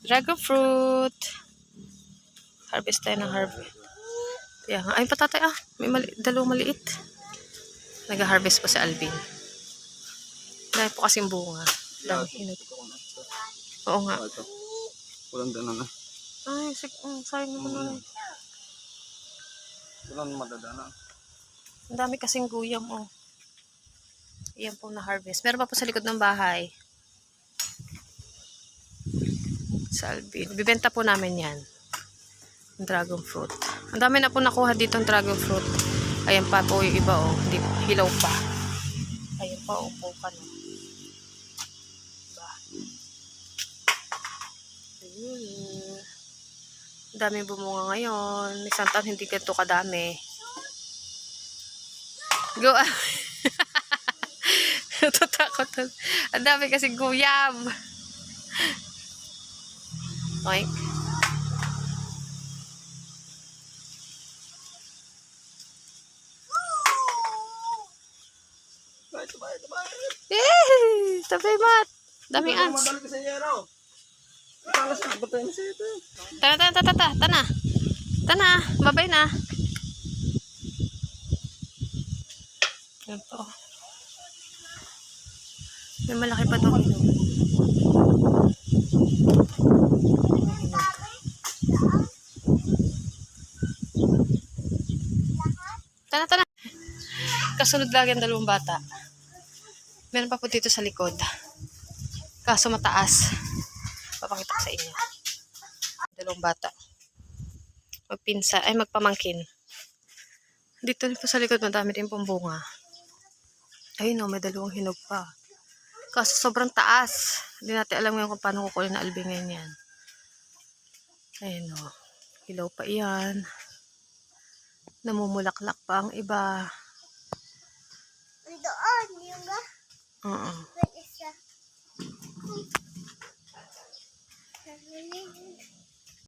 Dragon fruit. Harvest tayo ng harvest. Kaya nga. Ay, patatay ah. May dalawang maliit. Nag-harvest po si Alvin. Dahil po kasing bunga. Dami hinog. Oo nga. Walang dana na. Ay, sayang naman na. Walang madadana. Ang dami kasing guyam, oh. Iyan po na-harvest. Meron pa po sa likod ng bahay. Sa Alvin. Bibenta po namin yan. Ang dragon fruit. Ang dami na po nakuha dito ang dragon fruit. Ayan pa po yung iba, oh. Hindi, hilaw pa. Ayan pa, oh. Pukan, oh. Diba? Ayun. Ang daming bumunga ngayon. Isang taon hindi ganito kadami. Go! Natatakot. Ang dami kasi guyam. Okay. Yay! Sabay mat. Daming ants. Tana. Babay na. Yan po. May malaki pa itong hinog. Tana. Kasunod lagi ang dalawang bata. Meron pa po dito sa likod. Kaso mataas. Papakita ko sa inyo. Dalawang bata. Magpamangkin. Dito po sa likod, madami din pong bunga. Ayun o, may dalawang hinog pa. Kaso sobrang taas. Hindi natin alam ngayon kung paano kukunin na Alvin ngayon yan. Ayun o. Hilaw pa iyan. Namumulaklak pa ang iba. Doon, yung ba? Oo. Isa.